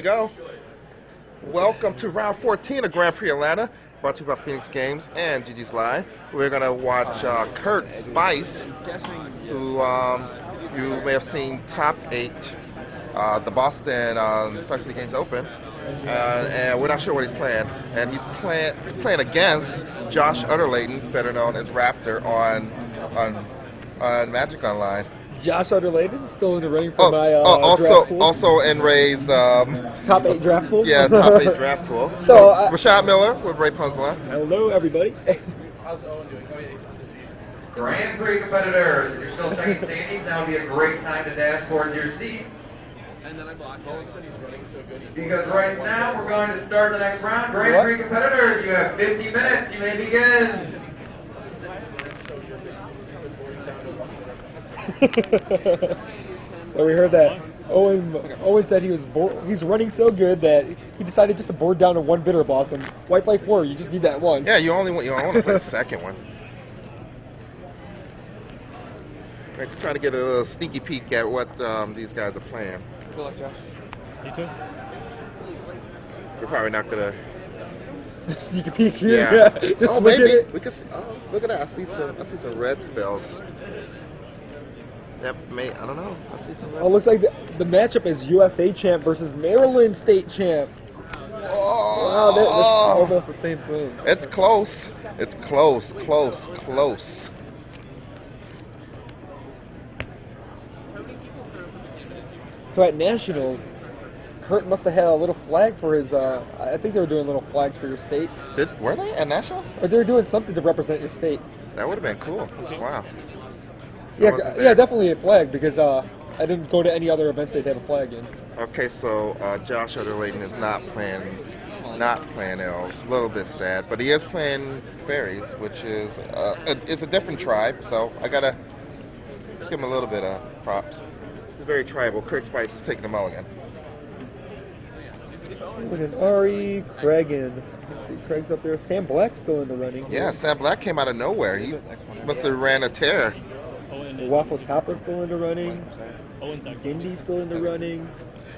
Go. Welcome to round 14 of Grand Prix Atlanta, brought to you by Phoenix Games and ggslive. We're going to watch Kurt Spiess, who you may have seen top 8, the Boston Star City Games Open, and we're not sure what he's playing. And he's playing against Josh Utter-Leyton, better known as Raptor, on Magic Online. Josh Utter-Leyton still in the running for my draft pool. Also in Ray's top 8 draft pool. Yeah, top 8 draft pool. So Rashad Miller with Ray Punzla. Hello, everybody. How's Owen doing? Grand Prix competitors, if you're still checking standings, now would be a great time to dash towards your seat. And then I blocked him. He said he's running so good. Because right now we're going to start the next round. Grand Prix competitors, you have 50 minutes. You may begin. So we heard that Owen said he's running so good that he decided just to board down to one bitter blossom. Why play 4? You just need that one. Yeah, you only want to play the second one. Right, just trying to get a little sneaky peek at what these guys are playing. Good luck, Josh. You too. We're probably not gonna. Sneak a peek Yeah. here. Oh, maybe we could. Oh, look at that! I see some red spells. That may. I don't know. I see some red. Oh, looks like the matchup is USA champ versus Maryland state champ. Oh, Wow, that's almost the same thing. It's close. It's close. So at Nationals, Kurt must have had a little flag for his, I think they were doing little flags for your state. Were they at Nationals? Or they were doing something to represent your state. That would have been cool. Wow. Yeah, definitely a flag, because I didn't go to any other events they'd have a flag in. Okay, so Josh Utter-Leyton is not playing elves. A little bit sad, but he is playing Faeries, which is it's a different tribe. So I gotta give him a little bit of props. He's very tribal. Kurt Spiess is taking the mulligan. With an Ari, Craig, and let's see, Craig's up there. Sam Black's still in the running. Yeah, Sam Black came out of nowhere. He must have ran a tear. Waffle Topper's still in the running. Gindy's still in the running.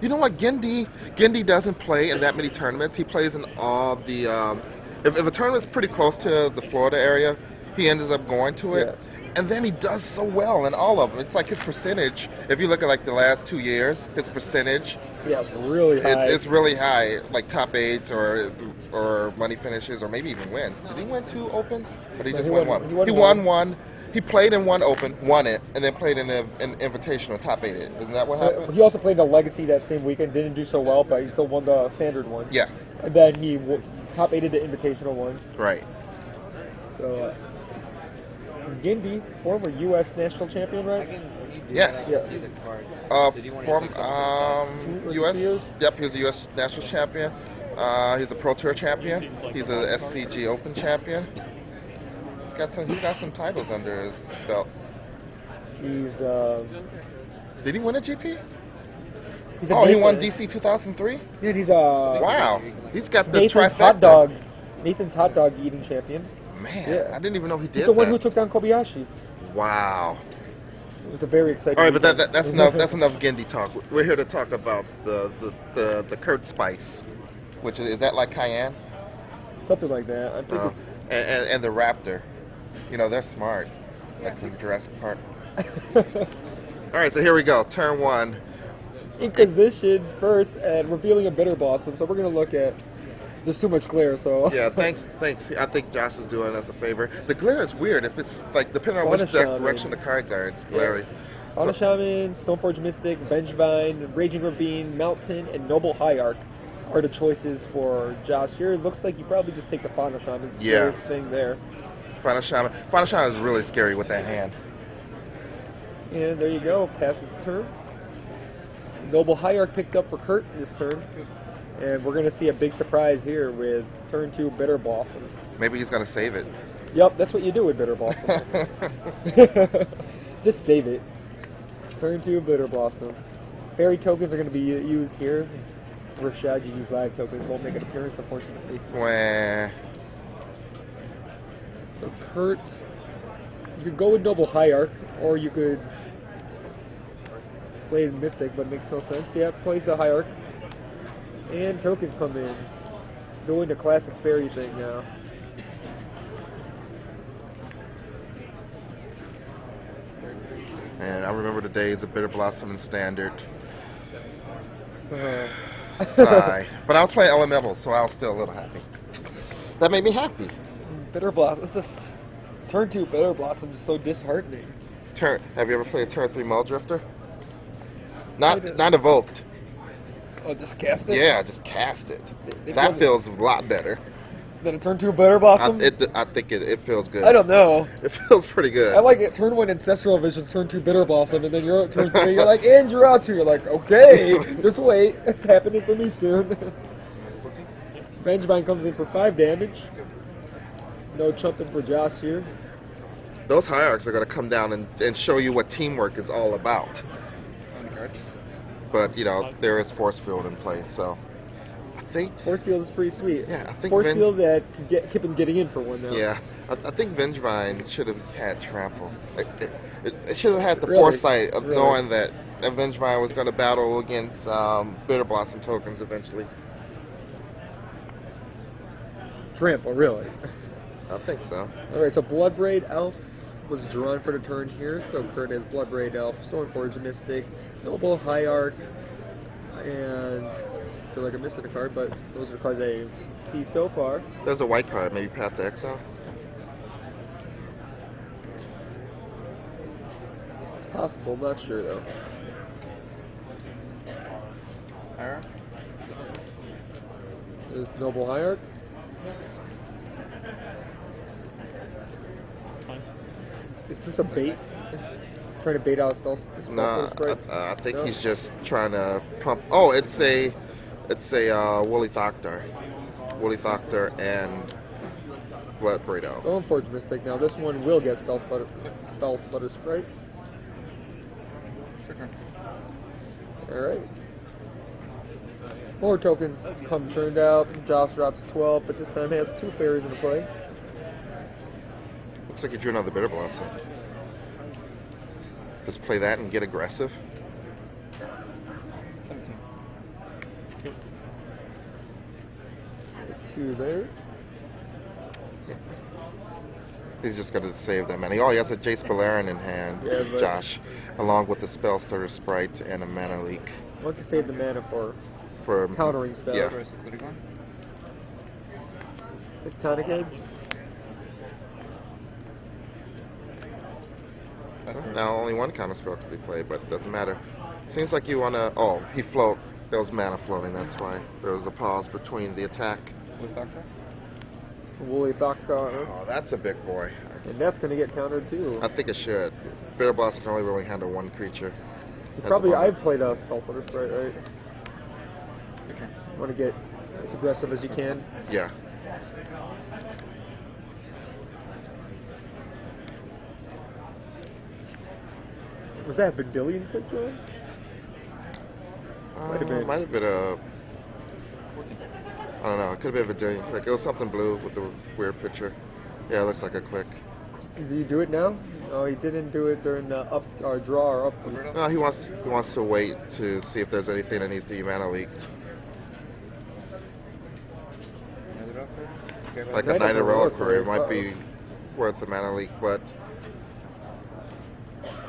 You know what? Gindy doesn't play in that many tournaments. He plays in all the. If a tournament's pretty close to the Florida area, he ends up going to it. Yeah. And then he does so well in all of them. It's like his percentage. If you look at like the last 2 years, his percentage. Yeah, it's really high. It's really high, like top 8s or money finishes or maybe even wins. Did he win 2 opens? Or did he just win one? He won one. He played in one open, won it, and then played in an invitational, top 8 it. Isn't that what happened? He also played the Legacy that same weekend. Didn't do so well, but he still won the standard one. Yeah. And then he top 8'd the invitational one. Right. So, Gindy, former U.S. national champion, right? Yes. Yeah. From U.S. Yep, he's a U.S. national champion. He's a Pro Tour champion. He's a SCG Open champion. He got some titles under his belt. He's Did he win a GP? He won DC 2003? Yeah, he's wow. He's got the Nathan's trifecta. Nathan's hot dog eating champion. Man, yeah. I didn't even know he did He's the one that. who took down Kobayashi. Wow. It was a very exciting. All right, but that's enough. That's enough Gindy talk. We're here to talk about the Kurt Spiess, which is that like Cayenne? Something like that. I think it's and the Raptor. You know, they're smart, like from Jurassic Park. All right, so here we go. Turn 1. Inquisition first and revealing a bitter blossom. So we're going to look at. There's too much glare, so. Yeah, thanks. I think Josh is doing us a favor. The glare is weird. If it's like depending on which direction the cards are, it's glary. Fauna Shaman, Stoneforge Mystic, Vengevine, Raging Ravine, Mountain, and Noble Hierarch are the choices for Josh here. It looks like you probably just take the Fauna Shaman. It's the scariest thing there. Fauna Shaman is really scary with that hand. And there you go, passes the turn. Noble Hierarch picked up for Kurt this turn. And we're going to see a big surprise here with turn 2 Bitter Blossom. Maybe he's going to save it. Yep, that's what you do with Bitter Blossom. Just save it. Turn 2 Bitter Blossom. Fairy tokens are going to be used here. Rashad ggslive tokens won't make an appearance, unfortunately. Wah. So Kurt, you could go with Noble Hierarch, or you could play Mystic, but it makes no sense. Yeah, plays the Hierarch. And tokens come in. Doing the classic fairy thing now. And I remember the days of Bitter Blossom and Standard. Uh, Sigh. But I was playing Elementals, so I was still a little happy. That made me happy. Bitter Blossom. It's just turn 2 Bitter Blossom is so disheartening. Have you ever played turn 3 Muldrifter? Not evoked. Oh, just cast it? Yeah, just cast it. They That feels a lot better. Then it turned to a Bitter Blossom? I think it feels good. I don't know. It feels pretty good. I like it. Turn 1 Ancestral Visions, turn 2 Bitter Blossom, and then you're turn 3, you're like, and you're out 2. You're like, okay, just wait. It's happening for me soon. Vengevine comes in for 5 damage. No chumping for Josh here. Those hierarchs are going to come down and show you what teamwork is all about. But, you know, there is Force Field in play, so I think... Force Field is pretty sweet. Yeah, I think Force Field that can keep him getting in for one now. Yeah, I think Vengevine should have had Trample. It should have had the Really? foresight of Really? knowing that Vengevine was going to battle against Bitter Blossom tokens eventually. Trample, really. I think so. Alright, so Bloodbraid Elf was drawn for the turn here, so Kurt has Bloodbraid Elf, Stormforge Mystic, Noble Hierarch, and I feel like I'm missing a card, but those are the cards I see so far. There's a white card, maybe Path to Exile. Possible, not sure though. There's Noble Hierarch. Is this a bait? Trying to bait out a spell? No, I think he's just trying to pump. Oh, it's a Woolly Thoctar. Woolly Thoctar and Bloodbraid Elf. Stormforge Mystic. Now this one will get Spell Sputter Sprite. Alright. 4 tokens come turned out. Josh drops 12, but this time has 2 fairies into play. Looks like he drew another Bitter Blossom. Just play that and get aggressive. 2 there. He's just going to save them. And he has a Jace Balerion in hand, Yeah, but Josh, along with the Spell Starter Sprite and a Mana Leak. I want to save the mana for countering spells. Yeah. Tectonic Edge. Now only one counter spell can be played, but it doesn't matter. Seems like you want to... Oh, he float. There was mana floating, that's why. There was a pause between the attack. Woolly Thoctar. Oh, that's a big boy. And that's going to get countered too. I think it should. Bitter Blossom can only really handle one creature. Probably I've played a Spell Sputter Sprite, right? Want to get as aggressive as you can. Yeah. Was that a Vendilion click, John? Might have been a... I don't know. It could have been a Vendilion click. It was something blue with the weird picture. Yeah, it looks like a click. Did you do it now? Oh, he didn't do it during the up or draw or up. No, he wants to wait to see if there's anything that needs to be mana leaked. Like a Knight of Reliquary, it might be worth the mana leak, but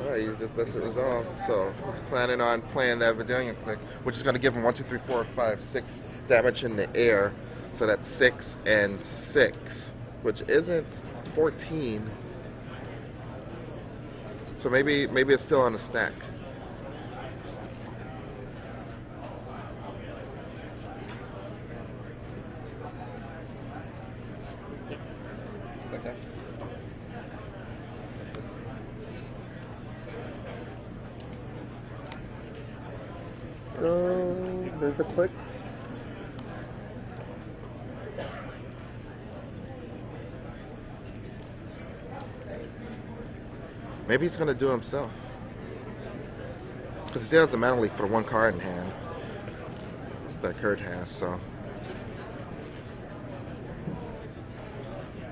alright, he just lets it resolve. So he's planning on playing that Vendilion click, which is going to give him 1, 2, 3, 4, 5, 6 damage in the air. So that's 6 and 6, which isn't 14. So maybe it's still on the stack. So there's the click. Maybe he's going to do it himself. Because he still has a mana leak for the 1 card in hand that Kurt has, so.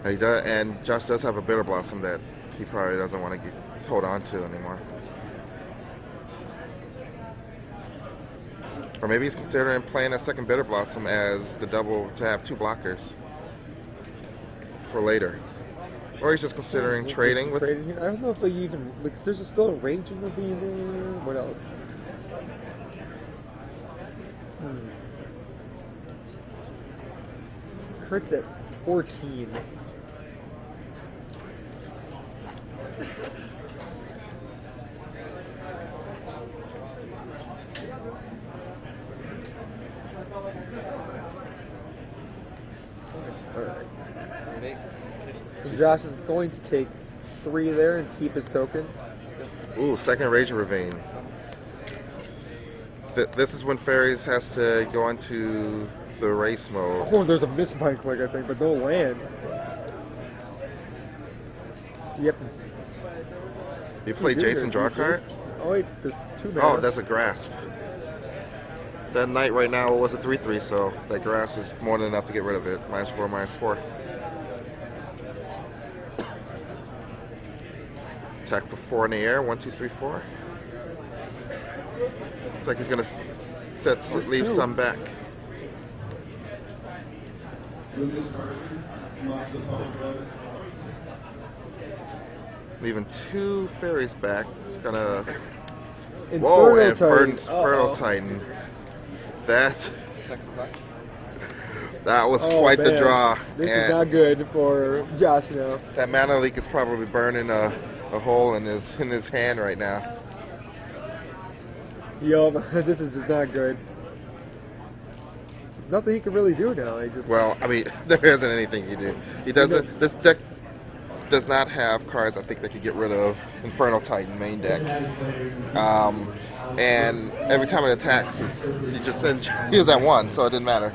And, and Josh does have a Bitter Blossom that he probably doesn't want to hold on to anymore. Or maybe he's considering playing a second Bitter Blossom as the double to have 2 blockers for later. Or he's just considering trading with... I don't know if they even... Like, there's still a raging ravine there. What else? Kurt's at 14. Alright. So Josh is going to take 3 there and keep his token. Ooh, second Raging Ravine. This is when Faeries has to go into the race mode. Oh, there's a misbind click, I think, but no land. Do you have to... You play Jason, draw a card? Oh wait, there's 2 mana. Oh, that's a Grasp. That Knight right now was a 3/3, so that Grasp is more than enough to get rid of it. -4, -4. Attack for 4 in the air. 1, 2, 3, 4. Looks like he's gonna leave some back. Leaving 2 Faeries back. It's gonna. Whoa! Infernal Titan. That was quite the draw. This is not good for Josh now. That mana leak is probably burning a hole in his hand right now. Yo, this is just not good. There's nothing he can really do now. Well, I mean, there isn't anything he do. He doesn't. This deck does not have cards I think that could get rid of Infernal Titan main deck. And every time it attacks, he was at 1, so it didn't matter.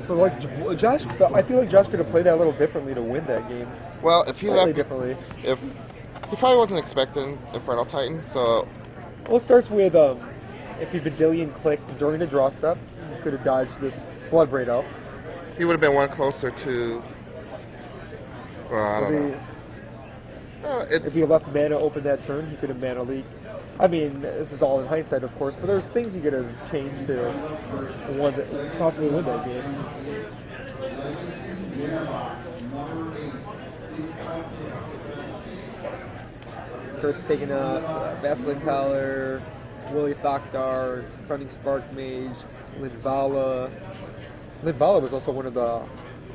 But like Josh, I feel like Josh could have played that a little differently to win that game. Well, if he left differently, if he probably wasn't expecting Infernal Titan, so. Well, it starts with if he Vidillion clicked during the draw step, he could have dodged this Bloodbraid Elf. He would have been 1 closer to. Well, I don't know. If he left mana open that turn, he could have mana leak. I mean, this is all in hindsight, of course, but there's things he could have changed to possibly win that game. Kurt's taking a Vasselin Collar, Willie Thokdar, Cunning Spark Mage, Linvala. Linvala was also one of the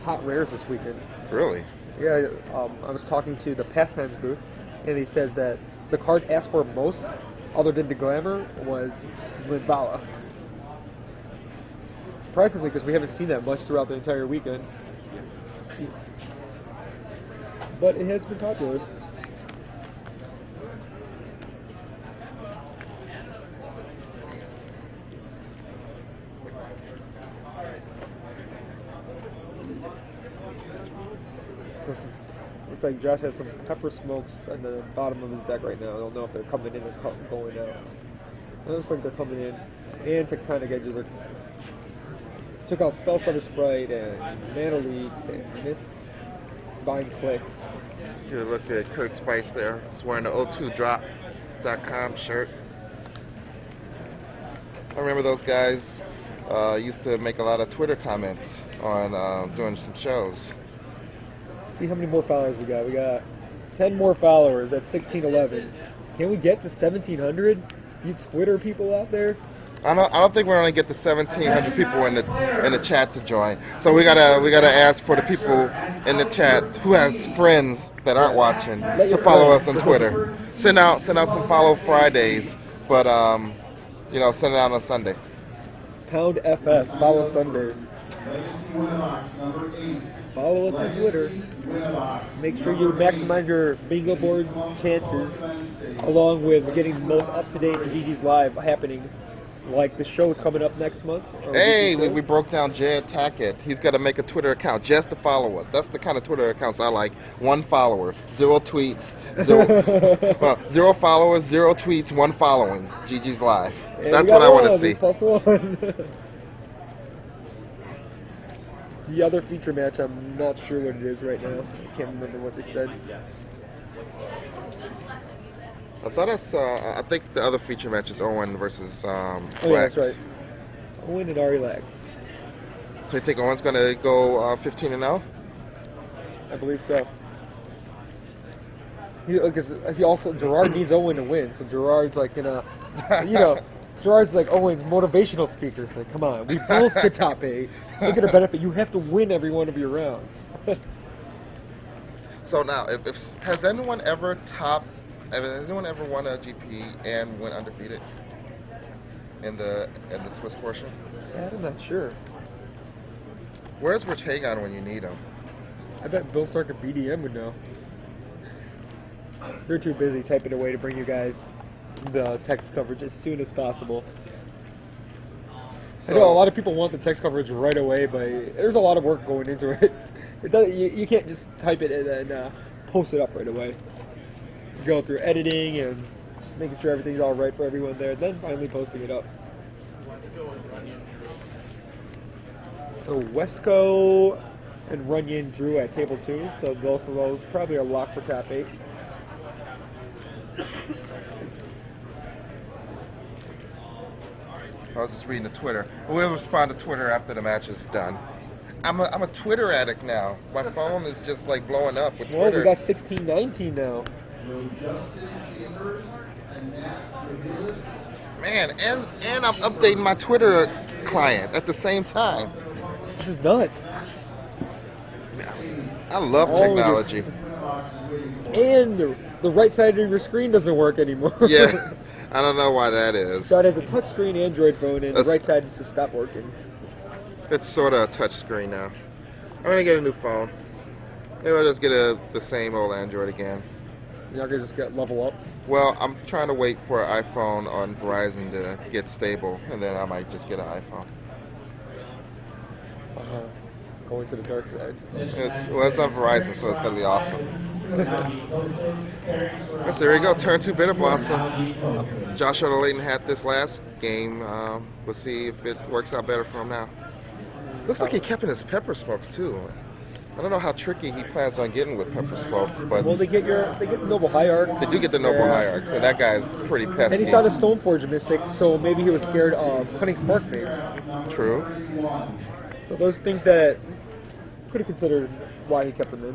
hot rares this weekend. Really? Yeah, I was talking to the Pastimes booth, and he says that the card asked for most, other than the glamour, was Linvala. Surprisingly, because we haven't seen that much throughout the entire weekend. But it has been popular. Looks like Josh has some pepper smokes on the bottom of his deck right now. I don't know if they're coming in or going out. It looks like they're coming in. And Tectonic Edges are... Took out Spellstutter Sprite and Mana Leaks and Mistbind Clicks. Give a look at Kurt Spiess there. He's wearing the O2drop.com shirt. I remember those guys used to make a lot of Twitter comments on doing some shows. See how many more followers we got. We got 10 more followers at 1611. Can we get to 1700? You Twitter people out there? I don't think we're gonna get the 1,700 people in the chat to join. So we gotta ask for the people in the chat who has friends that aren't watching to follow us on Twitter. Send out some follow Fridays, but send it out on Sunday. Pound FS, follow Sundays. Follow us on Twitter. Make sure you maximize your bingo board chances, along with getting the most up-to-date GG's Live happenings, like the show's coming up next month. Hey, we broke down Jed Tackett. He's got to make a Twitter account just to follow us. That's the kind of Twitter accounts I like. 1 follower, 0 tweets, 0 followers, 0 tweets, 1 following. GG's Live. That's what I want to see. +1. The other feature match, I'm not sure what it is right now. I can't remember what they said. I thought I think the other feature match is Owen versus Oh yeah, that's right. Owen and Arilex. So you think Owen's going to go 15-0? I believe so. Because he also Gerard needs Owen to win, so Gerard's like gonna, Gerard's like Owen's motivational speaker. It's like, come on, we both could top 8. Look at our benefit. You have to win every one of your rounds. So now, if has anyone ever won a GP and went undefeated in the Swiss portion? Yeah, I'm not sure. Where's Rich Hagon when you need him? I bet Bill Stark and BDM would know. They're too busy typing away to bring you guys the text coverage as soon as possible. So, I know a lot of people want the text coverage right away, but there's a lot of work going into it. You can't just type it and then post it up right away. So go through editing and making sure everything's all right for everyone there, then finally posting it up. So Wesco and Runyon drew at table 2, so both of those probably are locked for top 8. I was just reading the Twitter. We'll respond to Twitter after the match is done. I'm a Twitter addict now. My phone is just like blowing up with Well, Twitter. we got 16-19 now. Man, and I'm updating my Twitter client at the same time. This is nuts. I love All technology. And the right side of your screen doesn't work anymore. Yeah, I don't know why that is. So it has a touchscreen Android phone, and the right side just stopped working. It's sort of a touch screen now. I'm gonna get a new phone. Maybe I'll just get the same old Android again. You're not gonna just get level up? Well, I'm trying to wait for an iPhone on Verizon to get stable, and then I might just get an iPhone. Going to the dark side. It's on Verizon, so it's gonna be awesome. Yes, there we go. Turn 2 Bitter Blossom. Josh Utter-Leyton had this last game. We'll see if it works out better for him now. Looks like he kept in his pepper smokes too. I don't know how tricky he plans on getting with pepper smoke, but Well, they get the Noble Hierarch. they do get the Noble Hierarch, so that guy's pretty pesky. And he saw the Stoneforge Mystic, so maybe he was scared of Cunning Spark Mage. True. So those things that could have considered why he kept them in.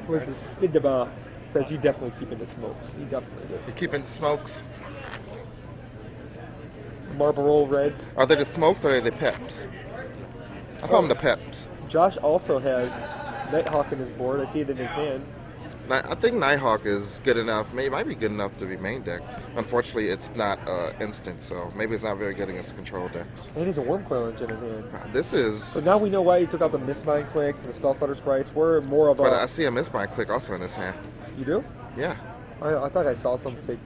What's this? Didaba says you definitely keep in the smokes. He definitely did. You keeping the smokes? Marlboro Reds. Are they the smokes or are they the peps? I call them the peps. Josh also has Nighthawk in his board. I see it in his hand. I think Nighthawk is good enough. Maybe it might be good enough to be main deck. Unfortunately, it's not instant, so maybe it's not very good against control decks. And he's a Wurmcoil Engine in hand. This is... So now we know why he took out the Mistbind clicks and the Spell Stutter sprites. We're more of a... But I see a Mistbind click also in his hand. You do? Yeah. I thought I saw some take...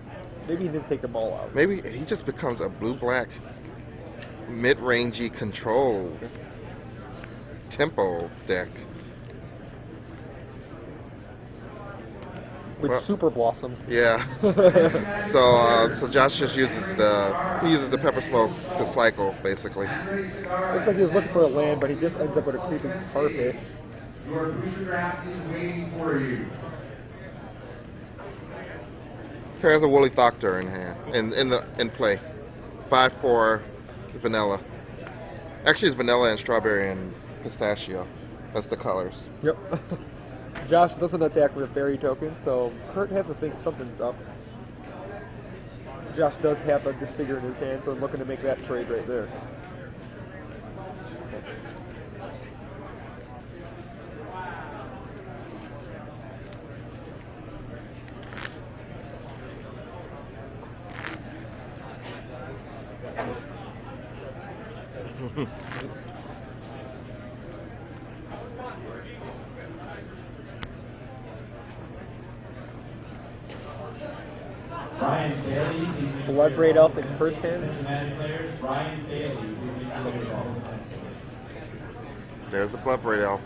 Maybe he didn't take them all out. Maybe he just becomes a blue-black mid-rangey control tempo deck. With Super Blossom. Yeah. So Josh just uses the pepper smoke to cycle, basically. Looks like he was looking for a land, but he just ends up with a creeping carpet. Your booster draft is waiting for you. He has a Woolly Thoctor in hand, in play. 5/4 vanilla. Actually, it's vanilla and strawberry and pistachio. That's the colors. Yep. Josh doesn't attack with a fairy token, so Kurt has to think something's up. Josh does have a Disfigure in his hand, so I'm looking to make that trade right there. Bloodbraid Elf in Kurt's hand. There's a Bloodbraid Elf.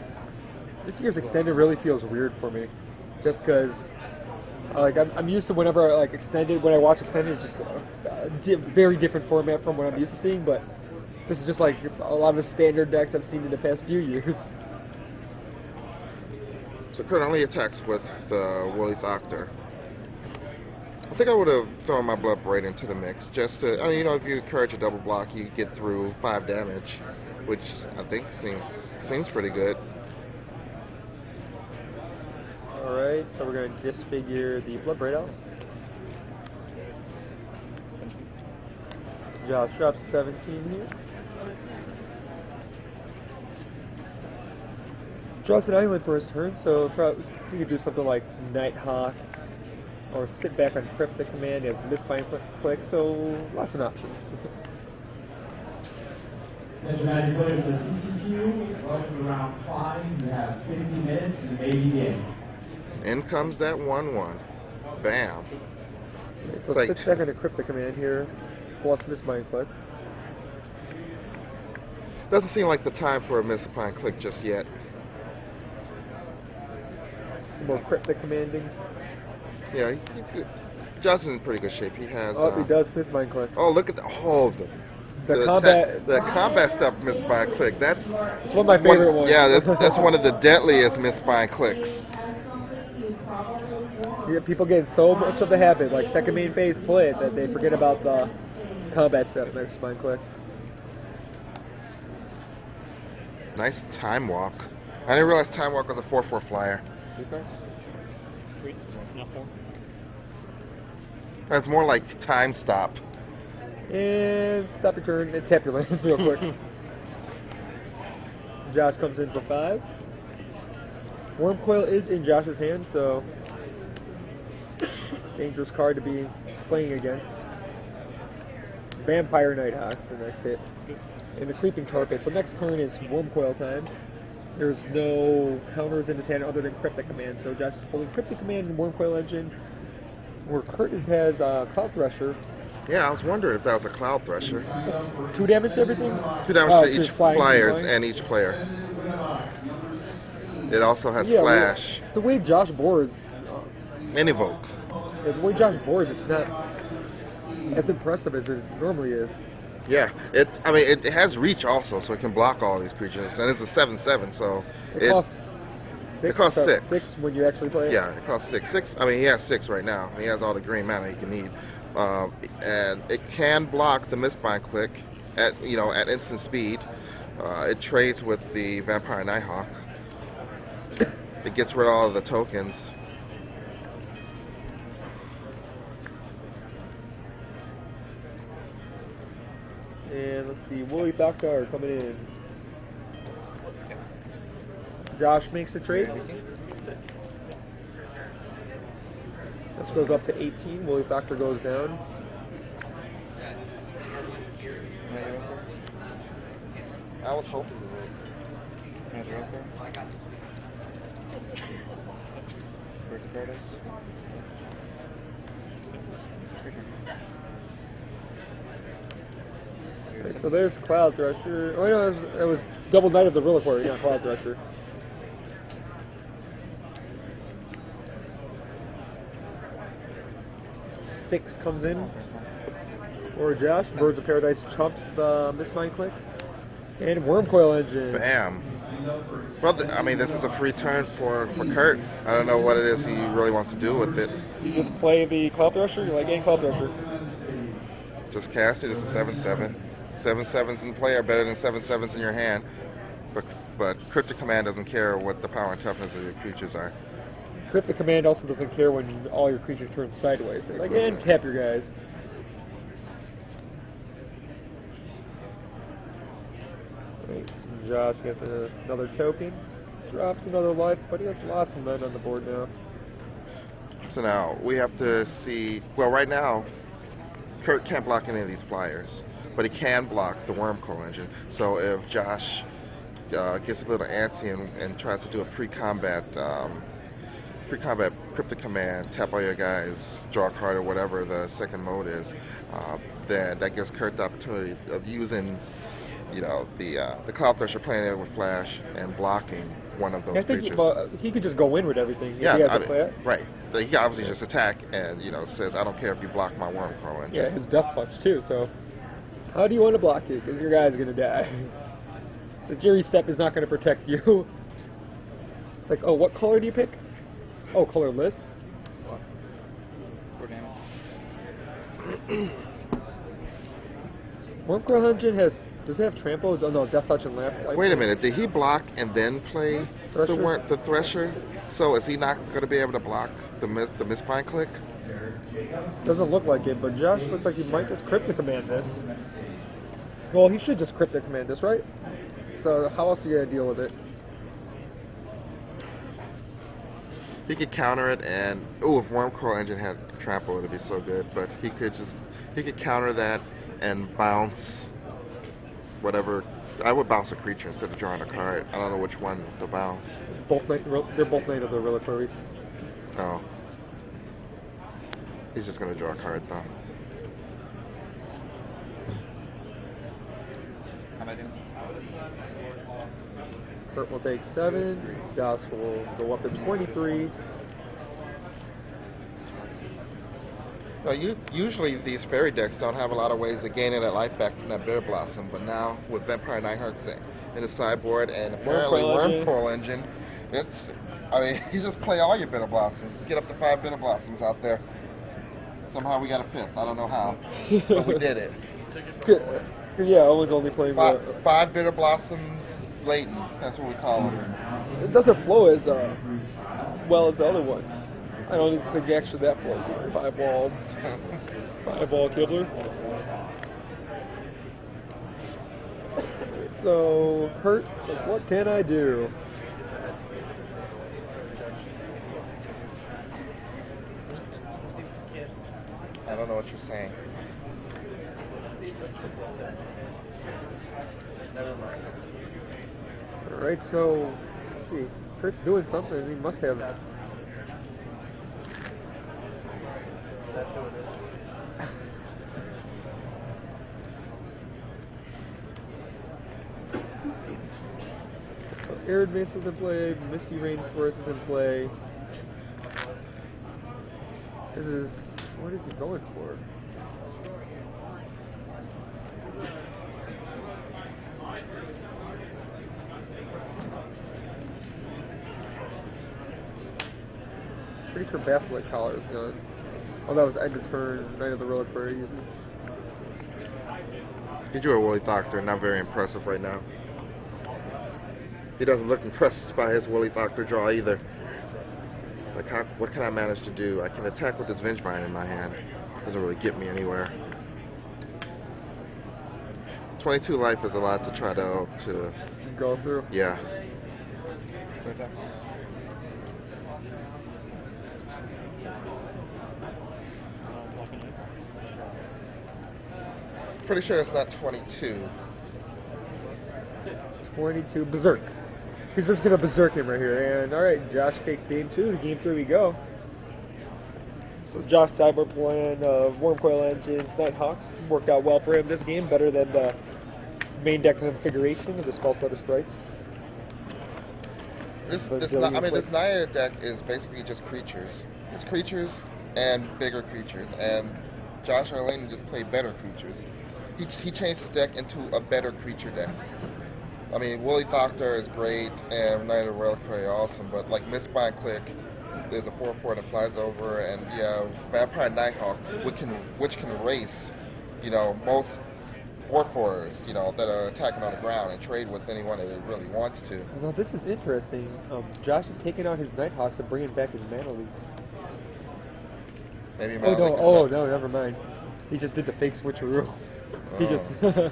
This year's extended really feels weird for me, just because I'm used to whenever when I watch extended, it's just a very different format from what I'm used to seeing. But this is just like a lot of the standard decks I've seen in the past few years. So Kurt only attacks with the Woolly Thoctor. I think I would have thrown my Blood Braid into the mix just to, I mean, you know, if you encourage a double block, you get through 5 damage, which I think seems pretty good. Alright, so we're going to disfigure the Blood Braid out. Josh drops 17 here. Draws an island for his turn, so probably he could do something like Nighthawk or sit back on Cryptic Command. He has Misspine Click, so lots of options. Attention Magic players, so TCQ, welcome to round 5. You have 50 minutes and may begin. In comes that 1/1. Bam. So Like- sit back on a Cryptic Command here, plus Misspine Click. Doesn't seem like the time for a Misspine Click just yet. Some more Cryptic Commanding. Yeah, Josh is in pretty good shape. He has. Oh, he does Misspine Click. Oh, look at the combat. the combat stuff Misspine Click. That's It's one of my favorite ones. Yeah, that's one of the deadliest Misspine Clicks. Yeah, people get in so much of the habit, like second main phase play, that they forget about the combat step next Spine Click. Nice Time Walk. I didn't realize Time Walk was a 4/4 flyer. Wait, not 4. That's more like Time Stop. And stop your turn and tap your lands real quick. Josh comes in for 5. Wurmcoil is in Josh's hand, so dangerous card to be playing against. Vampire Nighthawk's the next hit. And the Creeping Torpid. So next turn is Wurmcoil time. There's no counters in his hand other than Cryptic Command, so Josh is pulling Cryptic Command and Wurmcoil Engine, where Curtis has Cloud Thresher. Yeah, I was wondering if that was a Cloud Thresher. 2 damage to everything? 2 damage Oh, to each flying, flyers flying. and each player. It also has Yeah, Flash the way Josh boards, and Evoke. the way Josh boards, it's not as impressive as it normally is. Yeah, it has reach also, so it can block all these creatures, and it's a 7/7, so It costs 6. it costs 6. 6 when you actually play it. Yeah, it costs 6. I mean, he has 6 right now. He has all the green mana he can need, and it can block the Misspine Click at instant speed. It trades with the Vampire Nighthawk. It gets rid of all of the tokens. And let's see, Woolly Thoctor coming in. Josh makes the trade. This goes up to 18. Woolly Thoctor goes down. I was hoping you would. Right, so there's Cloud Thresher. Oh no, that was Double Knight of the Reliquary, not Cloud Thresher. Six comes in for Josh. Birds of Paradise chumps the Misspine Click. And Wurmcoil Engine. Bam. Well, I mean, this is a free turn for Kurt. I don't know what it is he really wants to do with it. You just play the Cloud Thresher, you like getting Cloud Thresher. Just cast it. It's a 7/7. 7/7s in play are better than 7/7s in your hand. But Cryptic Command doesn't care what the power and toughness of your creatures are. Cryptic Command also doesn't care when all your creatures turn sideways. They're like, and tap your guys. Right. Josh gets another token, drops another life, but he has lots of men on the board now. So now we have to see. Well, right now, Kurt can't block any of these flyers, but he can block the Wurmcoil Engine. So if Josh gets a little antsy and tries to do a pre-combat Cryptic Command, tap all your guys, draw a card or whatever the second mode is, then that gives Kurt the opportunity of using, the Cloud Thresher, playing it with Flash and blocking one of those I think creatures. he could just go in with everything. If Yeah, he has to play it. right. He obviously just attack and says, I don't care if you block my Wurmcoil Engine. Yeah, his Death Punch too. So, how do you want to block it? Because your guy's gonna die. So Jerry's Step is not going to protect you. like, oh, what color do you pick? Oh, colorless. For damage. Wurmcoil Engine does it have trample? Oh, no, death touch and life. Wait a minute, did he block and then play Thresher? the Thresher? So is he not going to be able to block the misbind click? Doesn't look like it, but Josh looks like he might just Cryptic Command this. Well, he should just Cryptic Command this, right? So how else are you gonna deal with it? He could counter it, and if Wurmcoil Engine had trample, it'd be so good. But he could counter that and bounce whatever. I would bounce a creature instead of drawing a card. I don't know which one to bounce. They're both made of the reliquaries. Oh, he's just gonna draw a card though. How am I doing? Kurt will take 7. Josh will go up to 23. Now, usually these fairy decks don't have a lot of ways of gaining that life back from that Bitter Blossom, but now with Vampire Nighthawk in the sideboard and apparently Wurmcoil Engine, you just play all your Bitter Blossoms. Just get up to 5 Bitter Blossoms out there. Somehow we got a 5th. I don't know how, but we did it. Yeah, Owen's only playing 5 Bitter Blossoms Leighton. That's what we call them. It doesn't flow as well as the other one. I don't even think actually that flows either. 5 wall. 5 wall Kibler. So, Kurt, what can I do? I don't know what you're saying. Alright, so, let's see. Kurt's doing something. He must have. That's who it is. So, Arid Mace is in play. Misty Rainforest is in play. What is he going for? Pretty sure Basilisk Collar is done. Oh, that was end of turn, Knight of the Reliquary. He drew a Woolly Thoctor, not very impressive right now. He doesn't look impressed by his Woolly Thoctor draw either. It's like, what can I manage to do? I can attack with this Vengevine in my hand. Doesn't really get me anywhere. 22 life is a lot to try to go through. Yeah. Pretty sure it's not 22. 22 Berserk. He's just gonna Berserk him right here. And alright, Josh takes game 2. Game 3 we go. So Josh sideboard plan of Wurmcoil Engines, Nighthawks worked out well for him this game, better than the main deck configuration of the Spellstutter Sprites. This Naya deck is basically just creatures. It's creatures and bigger creatures, and Josh Utter-Leyton just played better creatures. He changed his deck into a better creature deck. I mean, Woolly Thoctor is great, and Knight of the Reliquary awesome, but like Misbind Click, there's a 4/4 that flies over, and yeah, Vampire Nighthawk, which can race, most 4/4s, that are attacking on the ground and trade with anyone that it really wants to. Well, this is interesting. Josh is taking out his Nighthawks and bringing back his Mana Leaks. Maybe no, never mind. He just did the fake switcheroo. He just did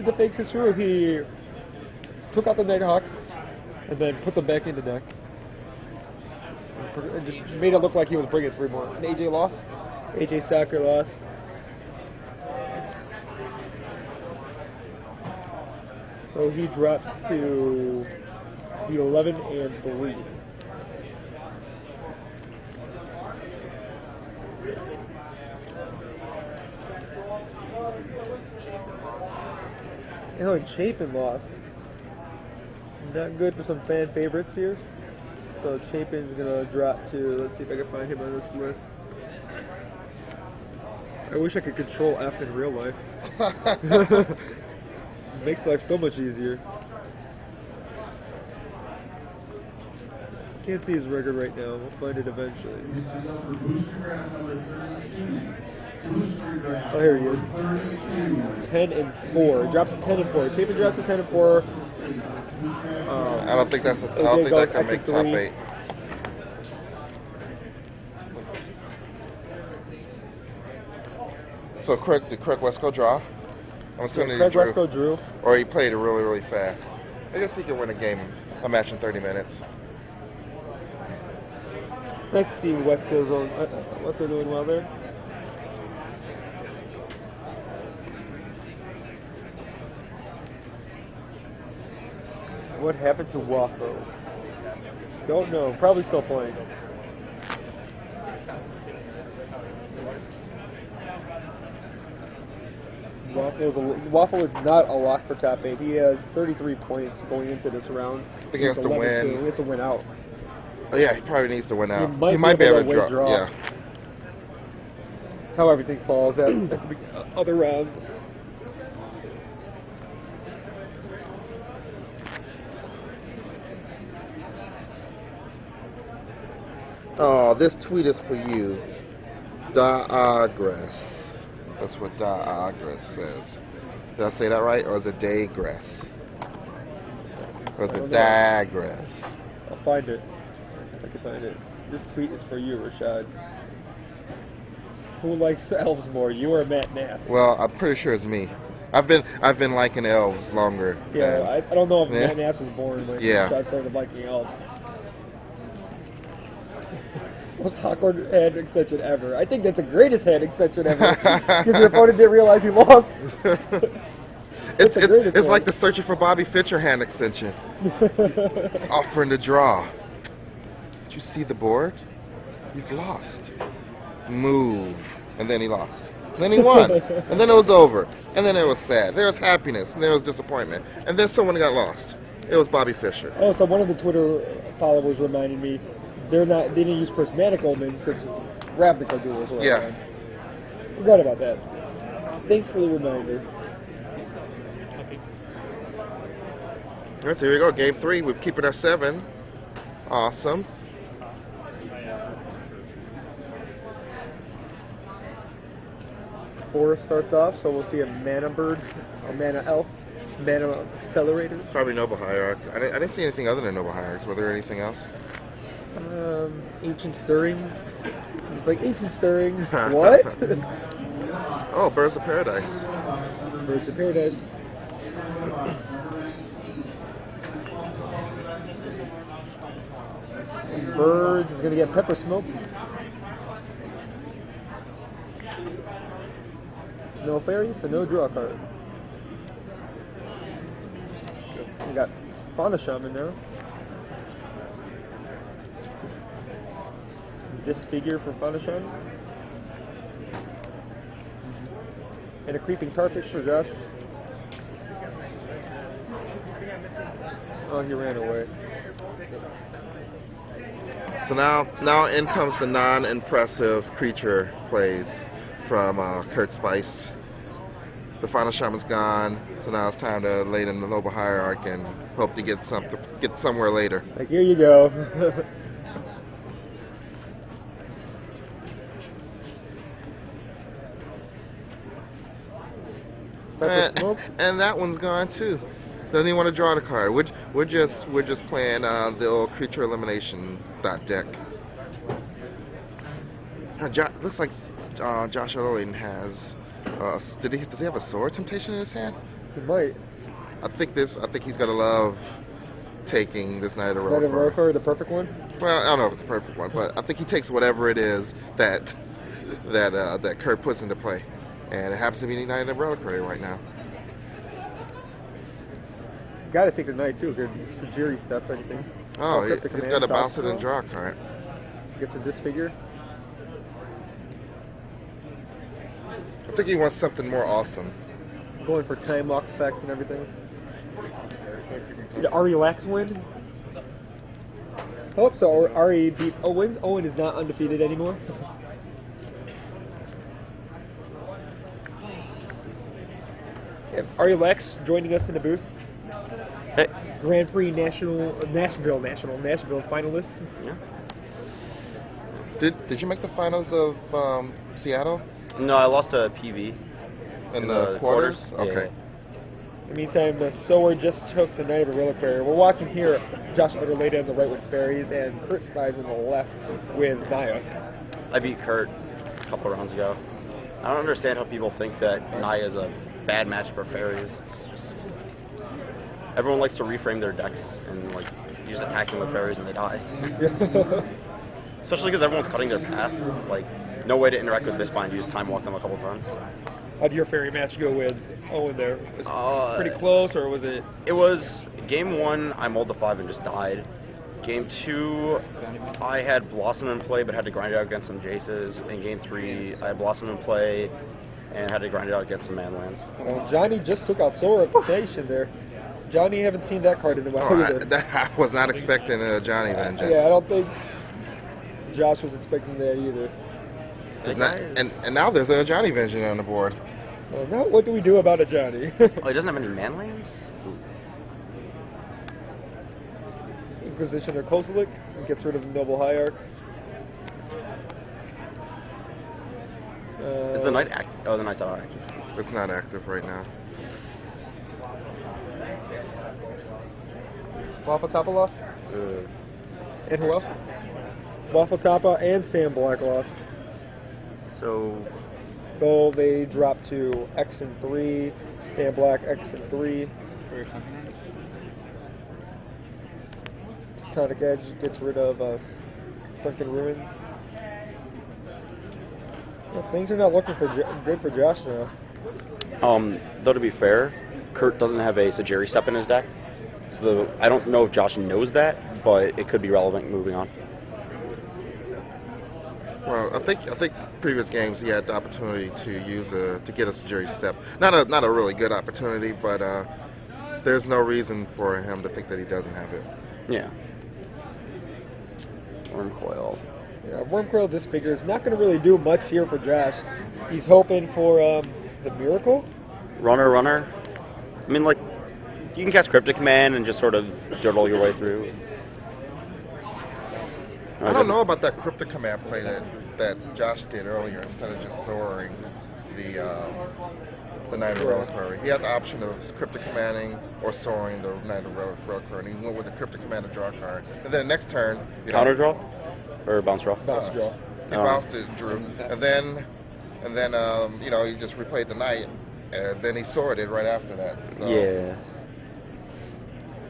the fake switcheroo. He took out the Nighthawks and then put them back in the deck. And just made it look like he was bringing 3 more. And AJ lost. AJ Sacker lost. So he drops to the 11 and 3. Oh, and Chapin lost. Not good for some fan favorites here. So Chapin's gonna drop to, let's see if I can find him on this list. I wish I could control F in real life. Makes life so much easier. Can't see his record right now. We'll find it eventually. Oh, here he is. 10-4. Drops to 10-4. Chapin drops to 10-4. I don't think that's. I don't think that can make top 8. So did Craig Wesco draw? I'm assuming Craig he drew. Wesco drew. Or he played it really, really fast. I guess he can win a match in 30 minutes. It's nice to see Wesco's doing well there. What happened to Waffle? Don't know. Probably still playing. Waffle is not a lock for top 8. He has 33 points going into this round. I think he has to win. He has to win out. Oh, yeah, he probably needs to win out. He might be able to draw. Yeah. That's how everything falls at the other rounds. Oh, this tweet is for you. Digress. That's what digress says. Did I say that right? Or is it digress? Or is it digress? I'll find it. I can find it. This tweet is for you, Rashad. Who likes elves more, you or Matt Nass? Well, I'm pretty sure it's me. I've been liking elves longer. Yeah, I don't know if Matt Nass was born when Rashad started liking elves. Most awkward hand extension ever. I think that's the greatest hand extension ever. Because your opponent didn't realize he lost. It's like the searching for Bobby Fischer hand extension. It's offering to draw. Did you see the board? You've lost. Move. And then he lost. And then he won. And then it was over. And then it was sad. There was happiness. And there was disappointment. And then someone got lost. It was Bobby Fischer. Oh, so one of the Twitter followers reminded me they didn't use prismatic omens because Ravnica duels were on. Forgot about that. Thanks for the reminder. All right, so here we go. Game 3. We're keeping our 7. Awesome. Four starts off, so we'll see a mana bird, a mana elf, mana accelerator. Probably Noble Hierarch. I didn't see anything other than Noble Hierarchs. Was there anything else? Ancient Stirring. It's like Ancient Stirring. What? Oh, Birds of Paradise. Birds of Paradise. Birds is gonna get Pepper Smoke. No fairies, so no draw card. We got Fauna Shaman now. Disfigure for Fauna Shaman. And a Creeping Tarfish for Josh. Oh, he ran away. So now in comes the non-impressive creature plays from Kurt Spiess. The final shaman's gone, so now it's time to lay in the Noble Hierarch and hope to get somewhere later. Like, here you go. And that one's gone too. Doesn't even want to draw the card. We're just playing the old creature elimination deck. Looks like Josh Utter-Leyton has. Does he have a sword temptation in his hand? He might. I think he's gonna love taking this Knight of the Knight of the Reliquary, the perfect one. Well, I don't know if it's a perfect one, but I think he takes whatever it is that Kurt puts into play, and it happens to be Knight of the Reliquary right now. Got to take the Knight too. Good Sajiri step, anything. Oh, he's got to bounce it and draw a card. Gets a disfigure. I think he wants something more awesome. Going for time lock effects and everything. Did Ari Lax win? Oh, so Ari beat Owen. Owen is not undefeated anymore. Ari Lax joining us in the booth. Hey. Grand Prix Nashville finalists. Yeah. Did you make the finals of Seattle No, I lost a PV. in the quarters? Yeah. Okay. In the meantime, the Sower just took the Knight of a Reliquary. We're walking here, Josh Utter-Leyton on the right with Faeries, and Kurt Spiess on the left with Naya. I beat Kurt a couple rounds ago. I don't understand how people think that Naya is a bad match for Faeries. It's just everyone likes to reframe their decks and like you just attack them with Faeries and they die. Especially because everyone's cutting their path. Like no way to interact with Mistbind. You just time walk them a couple turns. How did your Fairy match go with Owen there? Was it pretty close, or was it? It was game 1. I mulled the 5 and just died. Game 2, I had Blossom in play, but had to grind it out against some Jaces. In game 3, I had Blossom in play and had to grind it out against some Manlands. Well, Johnny just took out Soul Reputation there. Johnny, haven't seen that card in a while either. I was not expecting a Johnny Vengeance. Yeah, I don't think Josh was expecting that either. And now there's a Johnny Vengeance on the board. Well, now what do we do about a Johnny? Oh, he doesn't have any Manlands? Inquisition or Kozilek gets rid of the Noble Hierarch. Is the Knight active? Oh, the Knight's not active. It's not active right now. Waffle Tapa lost? Uh, And who else? Waffle Tapa and Sam Black lost. so, Though they dropped to X and 3, Sam Black X and 3. Tonic Edge gets rid of Sunken Ruins. Well, things are not looking good for Josh now. though to be fair, Kurt doesn't have a Sajiri step in his deck. So I don't know if Josh knows that, but it could be relevant moving on. Well, I think previous games he had the opportunity to use to get a Sajiri step. Not a really good opportunity, but there's no reason for him to think that he doesn't have it. Yeah. Wurmcoil. Yeah, Wurmcoil Disfigure is not going to really do much here for Josh. He's hoping for the Miracle. Runner. I mean, like, you can cast Cryptic Command and just sort of dirtle your way through. I don't know about that Cryptic Command play that Josh did earlier instead of just soaring the Knight of Reliquary. He had the option of Cryptic Commanding or soaring the Knight of Reliquary, and he went with the Cryptic Command to draw a card. And then the next turn, Counter draw? Or bounce draw? Bounce draw. He bounced it, drew, and then he just replayed the Knight, and then he soared it right after that. So. Yeah.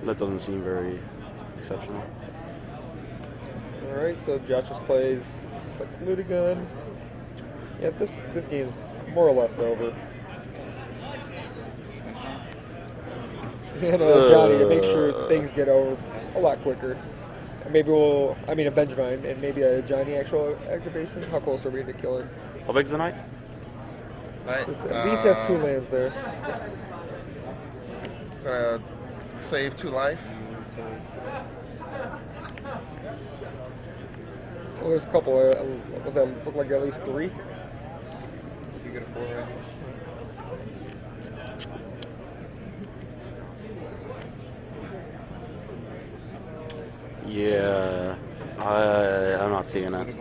That doesn't seem very exceptional. Alright, so Josh just plays Sex Ludigun. Yeah, this game's more or less over. And Johnny, to make sure things get over a lot quicker. Maybe a Vengevine, and maybe a Johnny actual activation. How close are we to killing? How big's the Knight? Knight, At least has 2 lands there. Gonna save 2 life. Well, there's a couple. Was that look like at least 3? You get a 4 right? Yeah. I'm not seeing it.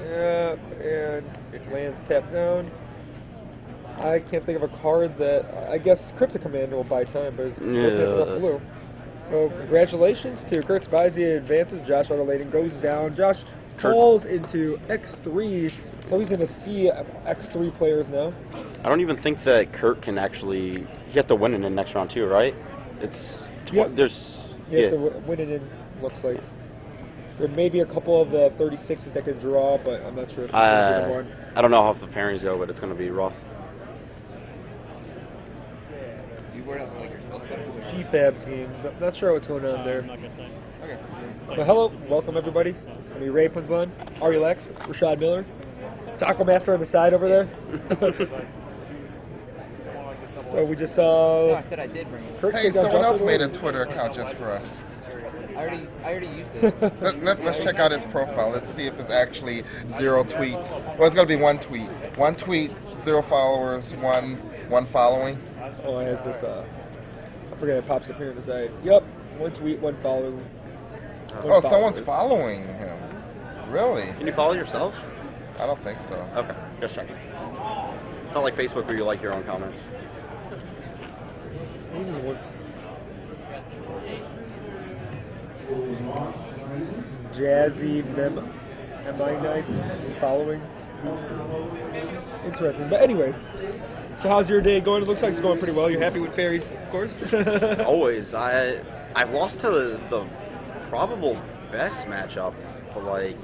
Yeah, and its lands tapped down. I can't think of a card that I guess Cryptic Command will buy time, but it doesn't have enough blue. So congratulations to Kurt Spiess. He advances. Josh Utter-Leyton goes down. Josh falls into X3, so he's going to see X3 players now. I don't even think that Kurt can actually. He has to win in the next round too, right? It's there's. He has to win it in. Looks like there may be a couple of the 36s that can draw, but I'm not sure if it's one. I don't know how the pairings go, but it's going to be rough. G-Fab's game. Not sure what's going on there. I'm not gonna say. Okay. Well, hello, welcome everybody. It's gonna be Ray Punzon, Ari Lex, Rashad Miller, Taco Master on the side over there. So we just saw. No, I said I did bring it. Kurt Hey, take down someone else Joshua. made a Twitter account just for us. I already used it. Let's check out his profile. Let's see if it's actually 0 tweets. Well, it's going to be 1 tweet. 1 tweet, 0 followers, one following. Oh, it has this. I forget it pops up here on the side. Yep, one tweet, one follow. Oh, someone's following him. Really? Can you follow yourself? I don't think so. Okay, just checking. It's not like Facebook where you like your own comments. Jazzy MI Knights is following. Interesting. But anyways, so how's your day going? It looks like it's going pretty well. You're happy with Faeries, of course? Always. I've lost to the probable best matchup, but like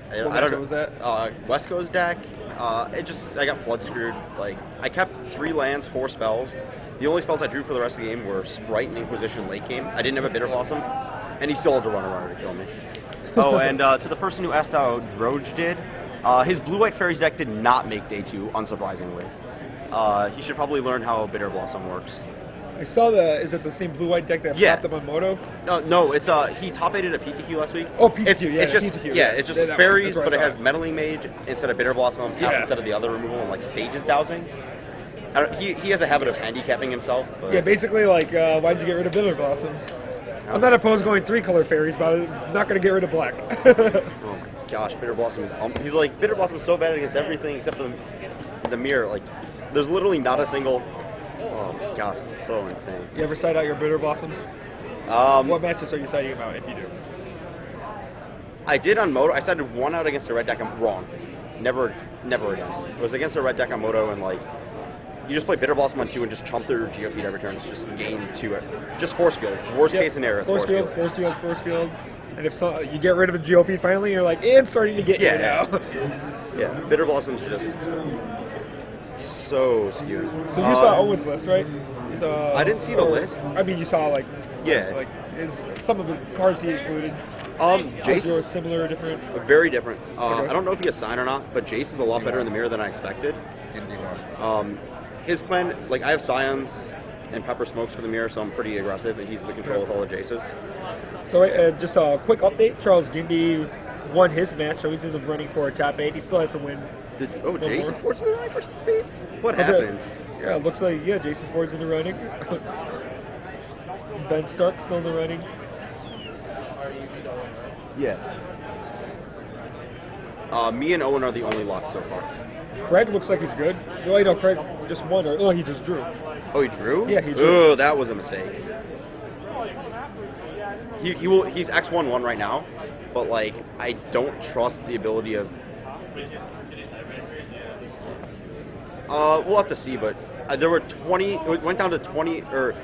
What I don't matchup know. was that? West Coast deck. I got flood screwed. Like I kept 3 lands, 4 spells. The only spells I drew for the rest of the game were Sprite and Inquisition late game. I didn't have a Bitter Blossom, and he still had to run around to kill me. Oh, and to the person who asked how Droge did, his blue-white Fairies deck did not make day 2, unsurprisingly. He should probably learn how Bitter Blossom works. I saw is it the same blue-white deck that Yeah. popped up on Moto? No, it's he top-aided a PTQ last week. Oh, PTQ, it's, yeah, it's just PTQ, yeah, it's just that one. Fairies, That's what but I it saw. has Meddling Mage instead of Bitter Blossom, Yeah. instead of the other removal, and like Sage's Dowsing. He has a habit of handicapping himself. But Yeah, basically like, why'd you get rid of Bitter Blossom? I'm not opposed to going 3-color Fairies, but I'm not going to get rid of black. Oh my gosh, Bitter Blossom is. He's like Bitter Blossom is so bad against everything except for the mirror. Like, there's literally not a single. Oh my gosh, it's so insane. You ever side out your Bitter Blossoms? What matches are you siding about if you do? I did on Moto. I sided 1 out against a red deck. I'm wrong. Never again. It was against a red deck on Moto, and like, you just play Bitter Blossom on 2 and just chump through GOP every turn. It's just gain 2. Just force field. Worst case scenario, it's force field. Force field. And if you get rid of the GOP finally, you're like, it's starting to get you now. Yeah, Bitter Blossom's just so skewed. So you saw Owen's list, right? I didn't see the list. I mean, you saw like some of his cards he included. Jace yours similar, different? Very different. Okay. I don't know if he has sign or not, but Jace is a lot better in the mirror than I expected. His plan, like I have Scions and Pepper Smokes for the mirror, so I'm pretty aggressive, and he's the control with all the Jaces. So just a quick update: Charles Gindy won his match, so he's in the running for a top 8. He still has to win. Jason Ford's in the running for top 8? What happened? Yeah, it looks like Jason Ford's in the running. Ben Stark still in the running. Yeah. Me and Owen are the only locks so far. Craig looks like he's good. No, I know Craig just won. He just drew. Oh, he drew? Yeah, he drew. Oh, that was a mistake. He's X11 right now, but like I don't trust the ability of. We'll have to see, but there were 20. It went down to 20, or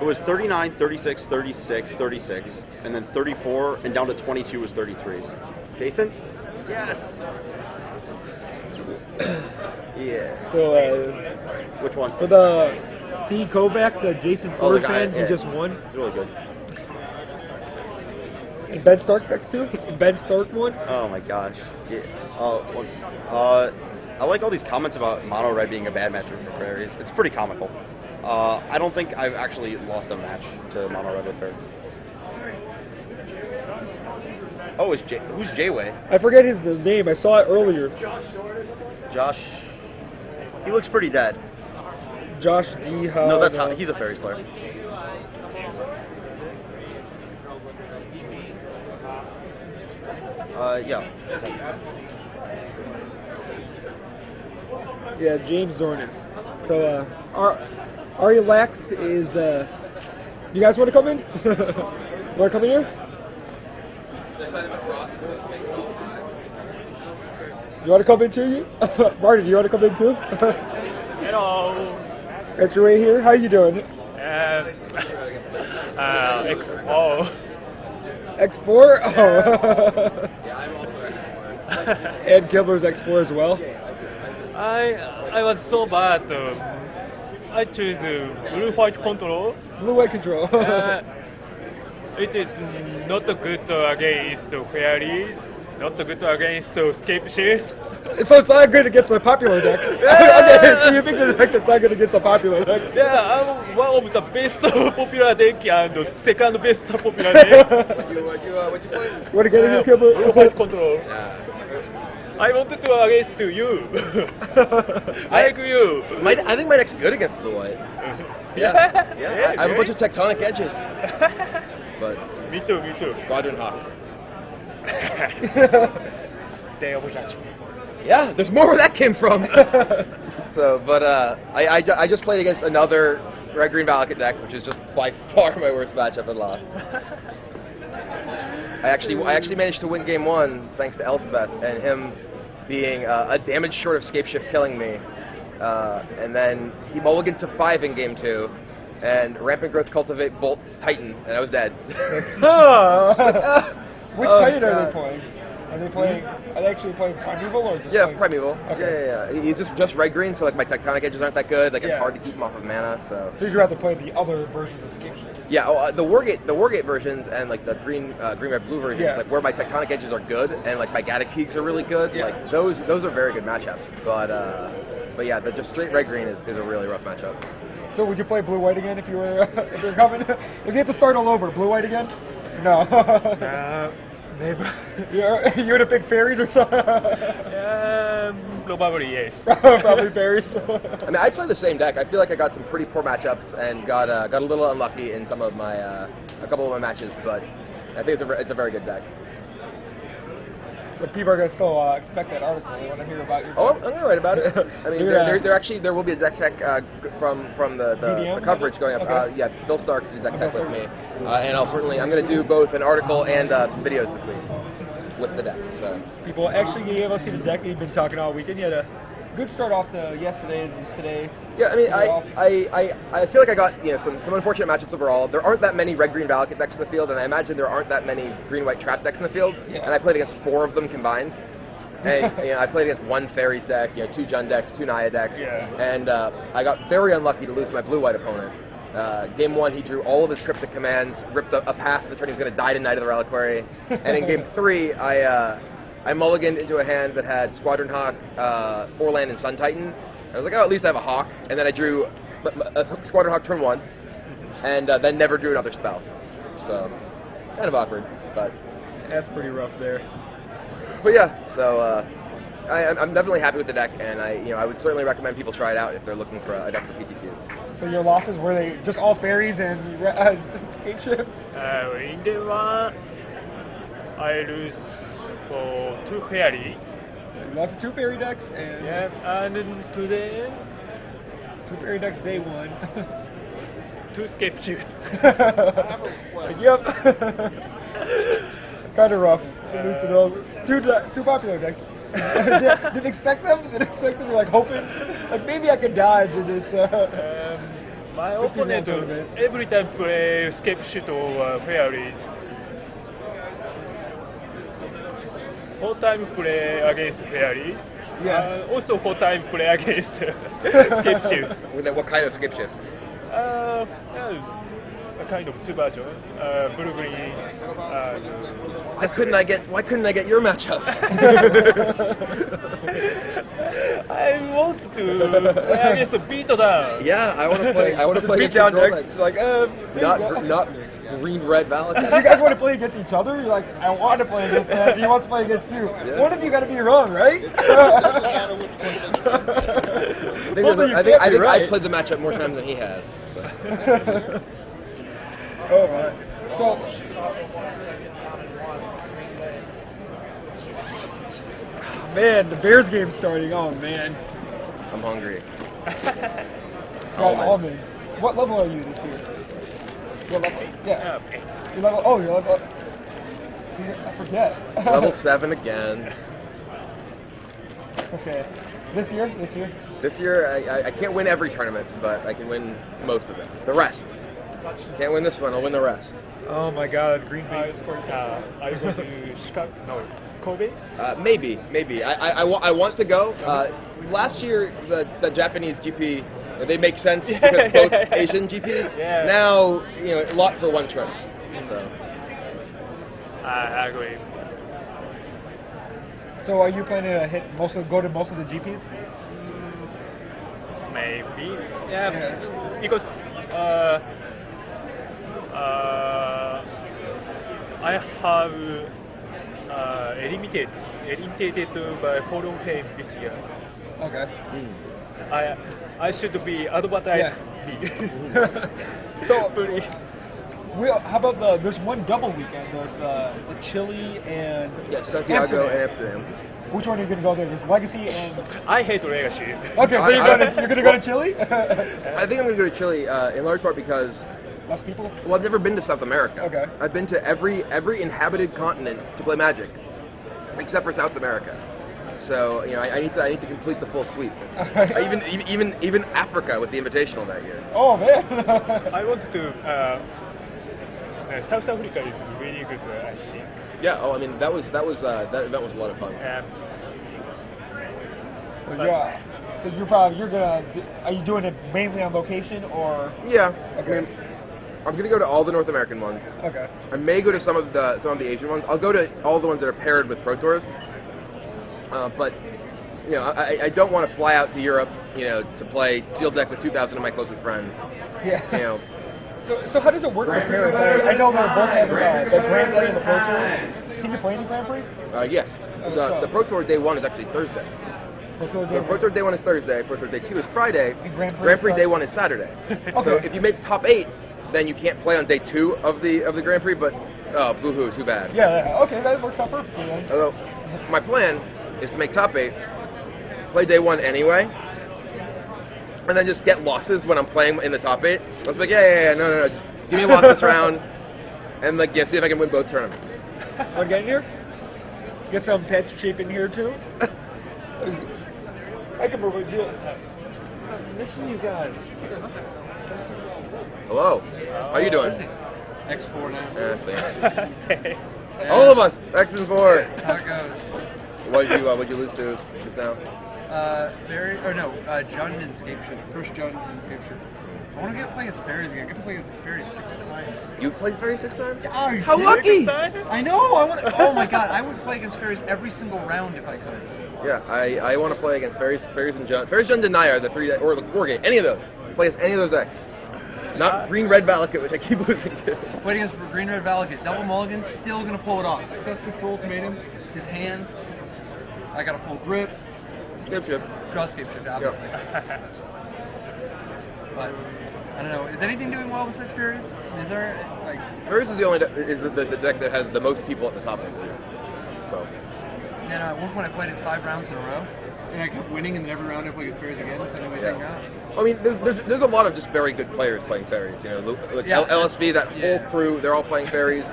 it was 39, 36, 36, 36, and then 34, and down to 22 was 33s. Jason? Yes. Yeah. So, which one? For the C. Kovac, the Jason Ford the guy, fan, he just won. He's really good. And Ben Stark's X2? Ben Stark won? Oh my gosh. Yeah. I like all these comments about mono red being a bad matchup for Fairies. It's pretty comical. I don't think I've actually lost a match to mono red with Fairies. Oh, who's Jayway? I forget his name. I saw it earlier. Josh. He looks pretty dead. Josh D. No, that's how he's a Fairies player. Yeah. Yeah, James Zornis. So, Ari Lax is, you guys want to come in? Want to come in here? You want to come in too? Marty, you want to come in too? Hello. Got your way here. How you doing? X4. X4? Oh. Yeah, I'm also X4. And Kibler's X4 as well. I was so bad. I choose blue-white control. Blue-white control. It is not good against Fairies, not good against Escape Shift. So it's not good against the popular decks. Okay, so you picked a deck that's not good against the popular decks. Yeah, I'm one of the best popular deck and second best popular deck. Want to get in here, Kibler? Blue-white control. I wanted to against you. Like you. I think my deck's good against blue white. Yeah. I have a bunch of tectonic edges. But Me too, me too. Squadron Hawk. Day of Judgment. Yeah, there's more where that came from. So, but I just played against another red green Valakut deck, which is just by far my worst matchup and lost. I actually managed to win game 1 thanks to Elspeth and him being a damage short of Scape Shift killing me, and then he mulliganed to 5 in game 2, and Rampant Growth Cultivate Bolt Titan, and I was dead. Which Titan are they playing? Are they actually playing Primeval or just playing... Primeval. Okay. Yeah. He's just red green, so like my tectonic edges aren't that good. Like it's hard to keep him off of mana. So you'd rather play the other version of Scape Shift? Yeah. The Wargate versions and like the green red blue versions, like where my tectonic edges are good and like my Gadakheeks are really good. Yeah. Like those are very good matchups. But yeah, the just straight red green is a really rough matchup. So would you play blue white again if you were coming? If you had to start all over, blue white again? No. Maybe. You would have picked Faeries or something? Probably yes. Probably Faeries. I mean, I play the same deck. I feel like I got some pretty poor matchups and got a little unlucky in some of my a couple of my matches, but I think it's a very good deck. So people are gonna still expect that article. They want to hear about your. Oh, I'm gonna write about it. I mean, there will be a deck check from the coverage going up. Okay. Yeah, Bill Stark did deck check with me, and I'm gonna do both an article and some videos this week with the deck. So people actually being able to see the deck that you've been talking all weekend. You had a good start off to yesterday and today. Yeah, I mean, I feel like I got some unfortunate matchups overall. There aren't that many red-green Valakut decks in the field, and I imagine there aren't that many green-white trap decks in the field. Yeah. And I played against 4 of them combined. And I played against 1 Faeries deck, 2 Jund decks, 2 Naya decks, and I got very unlucky to lose my blue-white opponent. Game 1, he drew all of his Cryptic Commands, ripped a path to the turn he was going to die to Knight of the Reliquary, and in Game 3, I mulliganed into a hand that had Squadron Hawk, 4-land, and Sun Titan. I was like, oh, at least I have a Hawk. And then I drew a Squadron Hawk turn 1, and then never drew another spell. So, kind of awkward, but... That's pretty rough there. But yeah, so I'm definitely happy with the deck, and I would certainly recommend people try it out if they're looking for a deck for PTQs. So your losses, were they just all Faeries and Scape Shift? In the one, I lose for 2 Faeries. So you lost to 2 Faerie decks, and... Yeah, and then today... 2 Faerie decks day 1. 2 Scape Shift. Yep. Kind of rough to lose to those. 2 popular decks. Didn't expect them? Didn't expect them? You're like hoping? Like maybe I could dodge in this... my opponent every time play Scape Shift or Faeries. Whole time play against Faeries. Yeah. Also whole time play against Scape Shift. What kind of Scape Shift? A kind of 2 version. Blue green. Why couldn't I get your matchup? I want to play against beat down. Yeah, I want to play beat against down control decks. decks. Like, Not green-red Valakut. You guys want to play against each other? You're like, I want to play against that. He wants to play against you. Yeah. One of you got to be wrong, right? I think I've played the matchup more times than he has. So. Oh my. So, man, the Bears game's starting. Oh man. I'm hungry. Got almonds. What level are you this year? What level? Yeah. You're level. Oh, you're level. I forget. Level 7 again. It's okay. This year? This year, I can't win every tournament, but I can win most of them. The rest. Can't win this one, I'll win the rest. Oh my god, Green Bay scored. Are you going to Chicago? No, Kobe? Maybe. I want to go. Last year, the Japanese GP, they make sense because both Asian GP. Yeah. Now, a lot for one trip. So. I agree. So are you planning to go to most of the GPs? Maybe. Yeah. Because I have a limited irritated by Forum Pain this year. Okay. I should be advertised. So, Please. how about there's one double weekend. There's the Chile and Santiago and Amsterdam. Amsterdam. Which one are you going to go there? There's Legacy and... I hate Legacy. Okay, so you're going to go to Chile? I think I'm going to go to Chile in large part because... Less people? Well, I've never been to South America. Okay. I've been to every inhabited continent to play Magic, except for South America. So I need to complete the full sweep. Even Africa with the Invitational that year. Oh man! I want to. South Africa is really good, I think. Yeah. Oh, I mean that event was a lot of fun. So are you doing it mainly on location or? Yeah. Okay. I mean, I'm gonna go to all the North American ones. Okay. I may go to some of the Asian ones. I'll go to all the ones that are paired with Pro Tours. But I don't want to fly out to Europe, to play sealed deck with 2,000 of my closest friends. Yeah. So how does it work for Paris? I know they're both having the Grand Prix and the Pro Tour. Can you play any Grand Prix? Yes. The Pro Tour Day 1 is actually Thursday. Pro Tour Day 1 is Thursday. Pro Tour Day 2 is Friday. Grand Prix Day 1 is Saturday. Okay. So if you make top 8, then you can't play on Day 2 of the Grand Prix. But boo-hoo, too bad. Yeah. Okay, that works out perfectly. Then. Although my plan is to make top 8, play Day 1 anyway, and then just get losses when I'm playing in the top 8. I was like, no, just give me a loss this round, and see if I can win both tournaments. Want to get in here? Get some patch cheap in here too? I can probably do it. I'm missing you guys. Hello. How you doing? X4 now. Yeah, same. Say. Yeah. All of us, X and 4. How it goes. What'd you lose to just now? Jund and Scapeship. First Jund and Scapeship. I want to get playing against Faeries again. I get to play against Faeries 6 times. You've played Fairy 6 times? Oh, you How kidding? lucky! I know. Oh my god, I would play against Faeries every single round if I could. Yeah, I want to play against Fairies and Jund. Fairies, Jund, and Naya are the 3 or the Wargate. Any of those. Play as any of those decks. Not Green Red Valakut, which I keep losing to. Played against Green Red Valakut. Double Mulligan, still gonna pull it off. Successful Cruel Ultimatum. His hand. I got a full grip. Scapeship. Draw Scapeship, obviously. But I don't know. Is anything doing well besides Faeries? Is there Fairies is the only the deck that has the most people at the top, I believe. So. And at one point I played it 5 rounds in a row, and I kept winning, and then every round I played against Faeries again, so anyway, thank God. I mean, there's a lot of just very good players playing Fairies. LSV, that whole crew, they're all playing Fairies.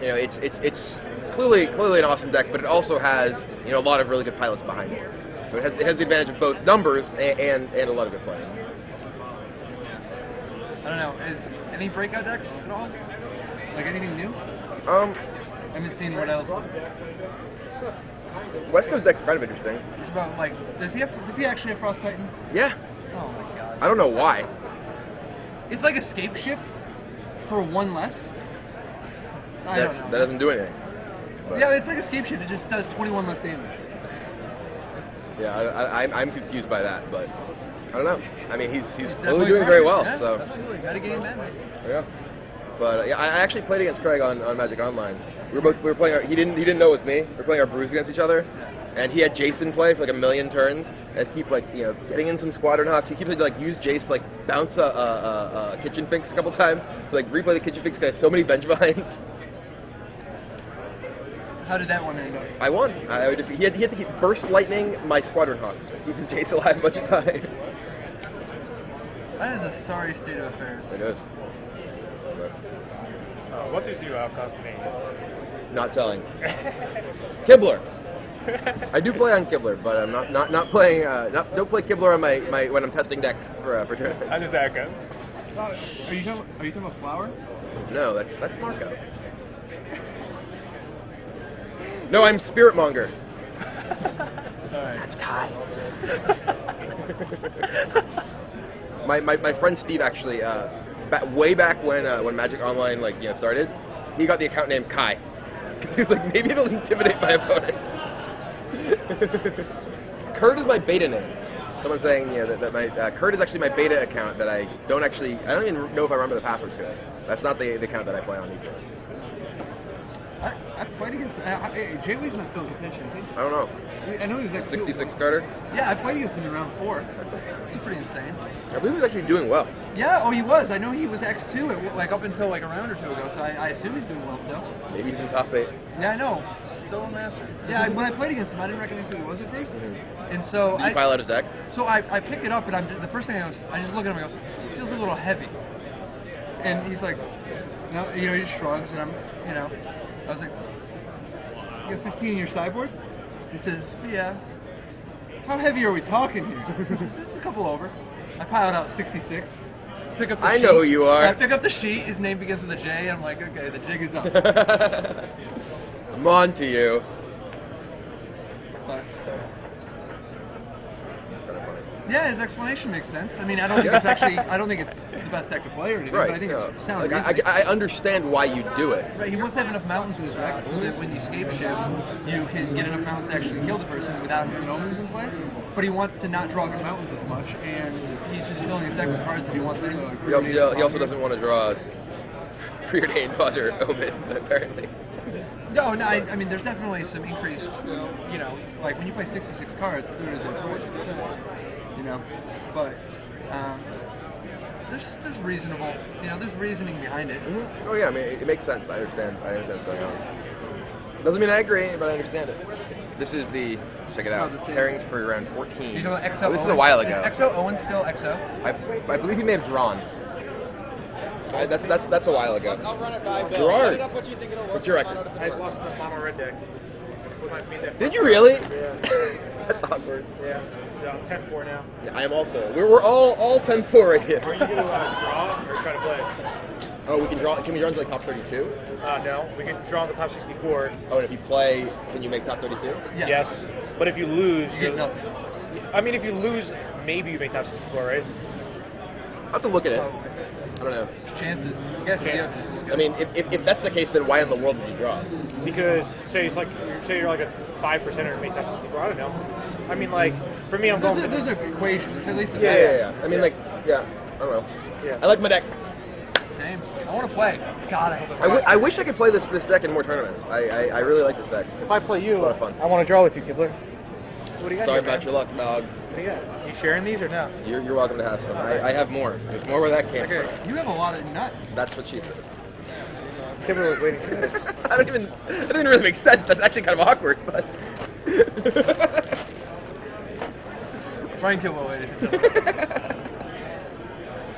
It's clearly an awesome deck, but it also has a lot of really good pilots behind it. So it has the advantage of both numbers and a lot of good players. I don't know. Is any breakout decks at all? Like anything new? I haven't seen what else. West Coast deck's kind of interesting. It's about does he actually have Frost Titan? Yeah. Oh my god. I don't know why. It's like Escape Shift for 1 less. I don't know. That doesn't do anything. But yeah, it's like Escape Shift. It just does 21 less damage. Yeah, I'm confused by that, but I don't know. I mean, he's clearly definitely doing very crushing. well. Yeah, So absolutely, gotta get him in. yeah. But I actually played against Craig on Magic Online. We were playing. He didn't know it was me. We were playing our brews against each other, and he had Jason play for like 1,000,000 turns, and keep getting in some Squadron Hawks. He keeps use Jace to bounce a Kitchen Finks a couple times to replay the Kitchen Finks because I have so many bench vines. How did that one end up? I won. He had to keep burst lightning my Squadron Hawks to keep his Jace alive a bunch of times. That is a sorry state of affairs. It is. But What is your account name? not telling. Kibbler. I do play on Kibbler, but I'm not playing. Don't play Kibbler on my when I'm testing decks for tournaments. What is that account? Are you talking about Flower? No, that's Marco. No, I'm Spirit Monger. That's Kai. my friend Steve actually, way back when Magic Online started, he got the account name Kai. He was like, maybe it'll intimidate my opponents. Kurt is my beta name. Someone's saying that my Kurt is actually my beta account that I don't even know if I remember the password to it. That's not the account that I play on these days. I played against. Jay Wee's not still in contention, is he? I don't know. I know he was X2. 66 Carter. Yeah, I played against him in round 4. It's pretty insane. I believe he was actually doing well. Yeah, oh, he was. I know he was X2 like up until like a round or 2 ago, so I assume he's doing well still. Maybe he's in top 8. Yeah, I know. Still a master. Yeah, when I played against him, I didn't recognize who he was at first. And so Did you pile out his deck? So I pick it up, and the first thing I just look at him and go, feels a little heavy. And he's like, no, he just shrugs, and I was like, you have 15 in your sideboard? He says, yeah. How heavy are we talking here? He says, it's a couple over. I piled out 66. Pick up the sheet. know who you are. I pick up the sheet. His name begins with a J. I'm like, okay, the jig is up. I'm on to you. But, That's kind of funny. yeah, his explanation makes sense. I mean, I don't think it's the best deck to play or anything, Right. but I think it's sound Like, reasoning. I understand why you do it. Right, he wants to have enough mountains in his deck so that when you scape shift, you can get enough mountains to actually kill the person without having omens in play. But he wants to not draw good mountains as much, and he's just filling his deck with cards that he wants anyway. He also doesn't want to draw Preordained Butter Omen, apparently. No, I mean, there's definitely some increased, like when you play 66 cards, there is a increase, but there's reasonable, there's reasoning behind it. Mm-hmm. Oh yeah, I mean, it makes sense. I understand what's going on. Doesn't mean I agree, but I understand it. This is check it out, pairings for round 14. You're talking about XO This is a while ago. Is XO Owen still XO? I believe he may have drawn. That's a while ago. I'll run it by Bill. Gerard, Let it up what you think it'll work. what's your record? I lost the mono red deck. Did you really? Yeah. That's awkward. Yeah. So I'm 10-4 now. Yeah, I am also. We're all 10-4 right here. Are you going to draw or try to play? Oh, we can draw. Can we draw into like top 32? No, we can draw in the top 64. Oh, and if you play, can you make top 32? Yeah. Yes, but if you lose, You get nothing. I mean, if you lose, maybe you make top 64, right? I'll have to look at it. I don't know. Chances. Yes, yeah. I mean, if that's the case, then why in the world did you draw? Because say you're like a 5% and make top 64. I don't know. I mean, like for me, I'm going. There's an equation. There's at least a Yeah. I mean, I don't know. Yeah. I like my deck. Same. I want to play. God, I hope I wish I could play this deck in more tournaments. I really like this deck. If I play you, It's a lot of fun. I want to draw with you, Kibler. What do you got? Sorry here, about man? your luck, dog. What do you got? You sharing these or no? You're welcome to have some. I have more. There's more where that came from. You have a lot of nuts. That's what she said. Kibler was waiting for this. That didn't really make sense. That's actually kind of awkward, but. Brian Kilwell, ladies and gentlemen.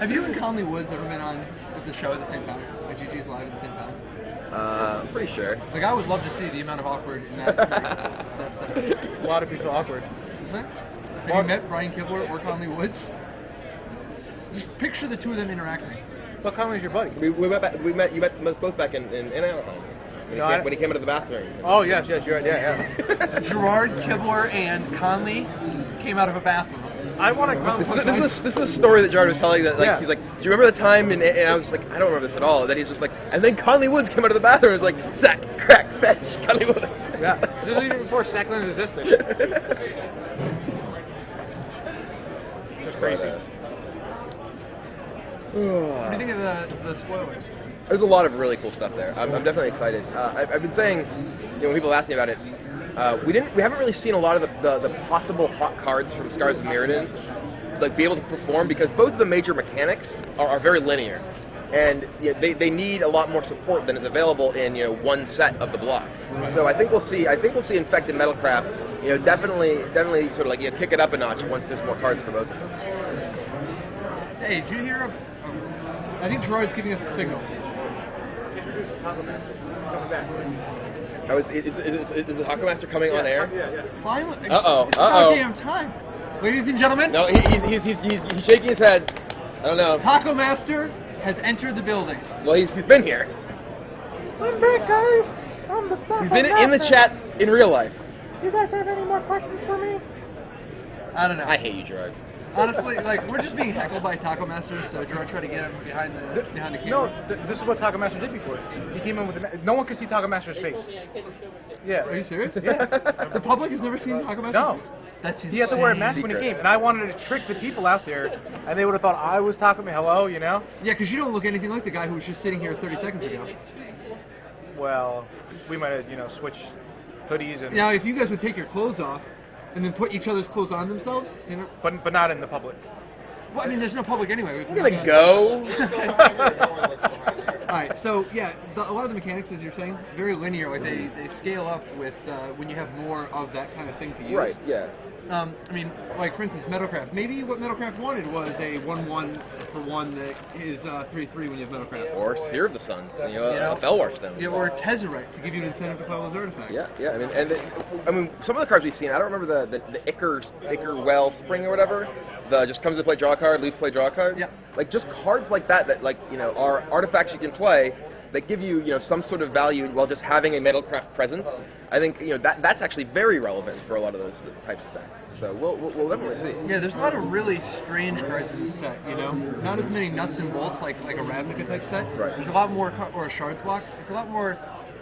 Have you and Conley Woods ever been on the show at the same time? Like GG's live at the same time? I'm pretty sure. Like, I would love to see the amount of awkward in that set. A lot of people awkward. Is that? Have you met Brian Kibler or Conley Woods? Just picture the two of them interacting. But Conley's your buddy. You met us both back in Anaheim. When he came out of the bathroom. Oh yes, you're right. Yeah. Gerard, Kibler, and Conley came out of a bathroom. I want to come. This is a story that Gerard was telling that Yeah. he's like, do you remember the time? And I was like, I don't remember this at all. And then he's just like, and then Conley Woods came out of the bathroom and was like, sack, crack, fetch, Conley Woods. Yeah. This is even before Sackland's existed. Just crazy. What do you think of the spoilers? There's a lot of really cool stuff there. I'm definitely excited. I've been saying, when people ask me about it, we haven't really seen a lot of the possible hot cards from Scars of Mirrodin, like be able to perform, because both of the major mechanics are very linear, and they need a lot more support than is available in one set of the block. So I think we'll see Infected Metalcraft, definitely sort of like kick it up a notch once there's more cards for both of them. Hey, did you hear? I think Gerard's giving us a signal. Introduce Taco Master. He's coming back. Oh, is the Taco Master coming on air? Yeah. Finally. Uh-oh. It's about damn time. Ladies and gentlemen. No, he's shaking his head. I don't know. Taco Master has entered the building. Well, he's been here. I'm back, guys. I'm the He's been in the chat in real life. You guys have any more questions for me? I don't know. I hate you, Gerard. Honestly, like, we're just being heckled by Taco Master, so Gerard tried to get him behind the camera. No, this is what Taco Master did before. He came in with no one could see Taco Master's face. Yeah. Are you serious? Yeah. The public has never seen Taco Master? No. That's insane. He had to wear a mask when he came, and I wanted to trick the people out there, and they would have thought I was Taco Master. Hello, Yeah, because you don't look anything like the guy who was just sitting here 30 seconds ago. well, we might have, switched hoodies and. Now, if you guys would take your clothes off and then put each other's clothes on themselves, But not in the public. Well, I mean, there's no public anyway. I'm gonna go. All right, so yeah, a lot of the mechanics, as you're saying, very linear. Like they scale up with when you have more of that kind of thing to use. Right. Yeah. I mean, like for instance, Metalcraft. Maybe what Metalcraft wanted was a 1/1 for one that is 3/3 when you have Metalcraft. Or Sphere of the Suns. A Felwar Stone. Yeah, or Tezzeret to give you an incentive to play those artifacts. Yeah, yeah. I mean, some of the cards we've seen. I don't remember the Icker Well Spring or whatever. Just comes to play, draw a card, leave, play, draw a card. Yeah. Like just cards like that are artifacts you can play that give you some sort of value while just having a Metalcraft presence. I think that's actually very relevant for a lot of those types of decks. So we'll definitely see. Yeah, there's a lot of really strange cards in the set. Not as many nuts and bolts like a Ravnica type set. Right. There's a lot more, or a Shards block. It's a lot more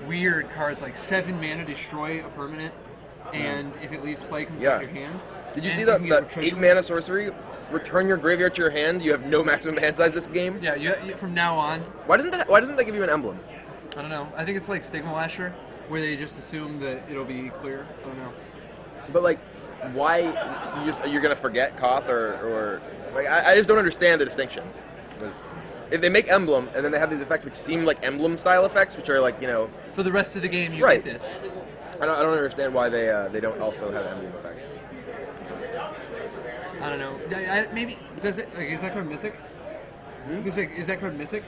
weird cards like 7 mana destroy a permanent, and if it leaves play, comes out of your hand. Did you see the 8 mana sorcery? Return your graveyard to your hand. You have no maximum hand size this game. Yeah, you from now on. Why doesn't that give you an emblem? I don't know. I think it's like Stigma Lasher, where they just assume that it'll be clear. I don't know. But like, why you're gonna forget Koth or like I just don't understand the distinction. Because if they make emblem and then they have these effects which seem like emblem style effects, which are like for the rest of the game you right. get this. I don't understand why they don't also have emblem effects. I don't know. Maybe does it? Like, is that card mythic? Is that card mythic?